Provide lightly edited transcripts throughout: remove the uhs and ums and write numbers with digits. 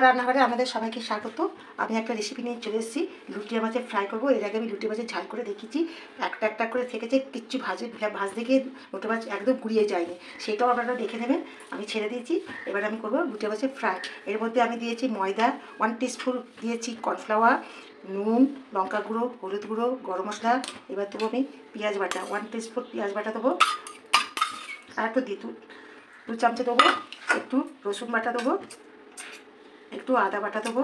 রান্নাঘরে আমাদের সবাইকে স্বাগত। আমি একটা রেসিপি নিয়ে চলে এসেছি, লুটিয়া মাছের ফ্রাই করবো। এর আগে আমি লুটিয়া মাছের ঝাল করে দেখিয়েছি, একটা একটা করে থেকেছে, কিচ্ছু ভাজতে গিয়ে লুটিয়া মাছ একদম গুড়িয়ে যায়নি, সেটাও আপনারা দেখে নেবেন। আমি ছেড়ে দিয়েছি, এবার আমি করবো লুটিয়া মাছের ফ্রাই। এর মধ্যে আমি দিয়েছি ময়দা 1 টিস্পুন, দিয়েছি কর্নফ্লাওয়ার, নুন, লঙ্কা গুঁড়ো, হলুদ গুঁড়ো, গরম মশলা। এবার দেবো আমি পেঁয়াজ বাটা, 1 টিস্পুন পেঁয়াজ বাটা দেবো, আর একটু দু চামচে দেবো একটু রসুন বাটা দেবো, একটু আদা বাটা দেবো।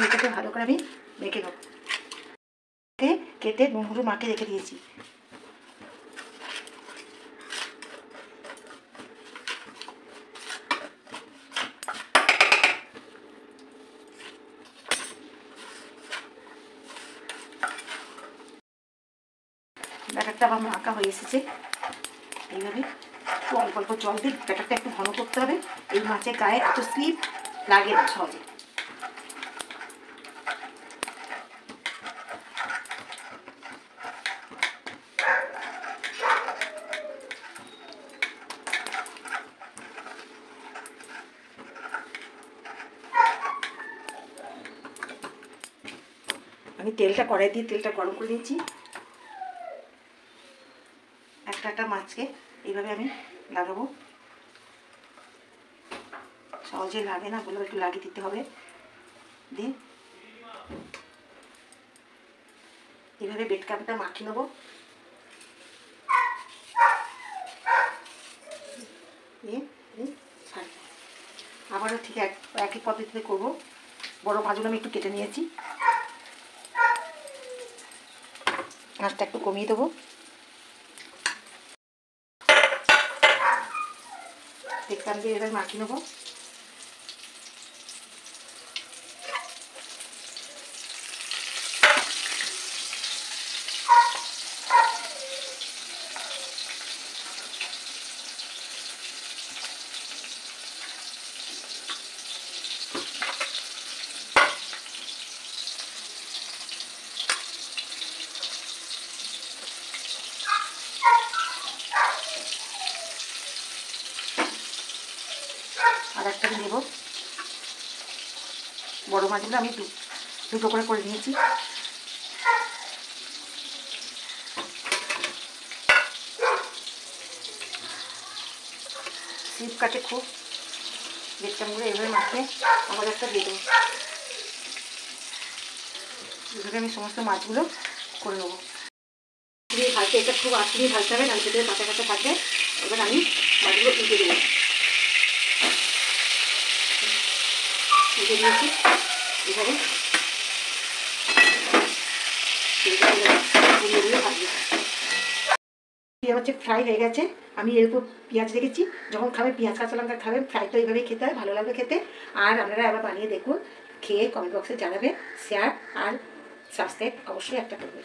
এটাকে ভালো করে আমি মেখে নেবো। কেটে নুন হলুদ মাখিয়ে রেখে দিয়েছি। ব্যাটারটা আমার মাখা হয়ে এসেছে। এইভাবে একটু অল্প অল্প জল দিয়ে ব্যাটারটা একটু ঘন করতে হবে। এই মাছের গায়ে এত স্লিপ লাগে না সহজে। আমি তেলটা কড়াই দিয়ে তেলটা গরম করে দিয়েছি। একটা একটা মাছকে এইভাবে আমি লাগাবো। সহজে লাগে না, বলে একটু লাগিয়ে দিতে হবে। দিয়ে এইভাবে বেড কাপটা মাখিয়ে নেবো। আবারও ঠিক একই পদ্ধতিতে করবো। বড় মাছগুলো আমি একটু কেটে নিয়েছি, আঁচটা একটু কমিয়ে দেবো। বেড দিয়ে এবার মাখিয়ে নেবো। আর একটা দেবো। বড় মাছগুলো আমি দুটো করে নিয়েছি। স্লিপ কাটে খুব, বেডটামগুলো এভাবে মাখিয়ে আমার একটা দিয়ে দেবো। এভাবে আমি সমস্ত মাছগুলো করে নেবো। ভাজতে এটা খুব আস্তে ভাজতে হবে, আমি ভেতরে কাঁচা কাঁচা থাকবে। এবার আমি মাছগুলো উল্টে দেবো। উল্টে দিয়েছি এভাবে পেঁয়াজ হচ্ছে ফ্রাই হয়ে গেছে। আমি এর উপর পেঁয়াজ রেখেছি। যখন খাবেন পেঁয়াজ কাঁচা লঙ্কা খাবেন, ফ্রাই তো এইভাবেই খেতে হয়, ভালো লাগবে খেতে। আর আপনারা আবার বানিয়ে দেখুন, খেয়ে কমেন্ট বক্সে জানাবেন। শেয়ার আর সাবস্ক্রাইব অবশ্যই একটা করবেন।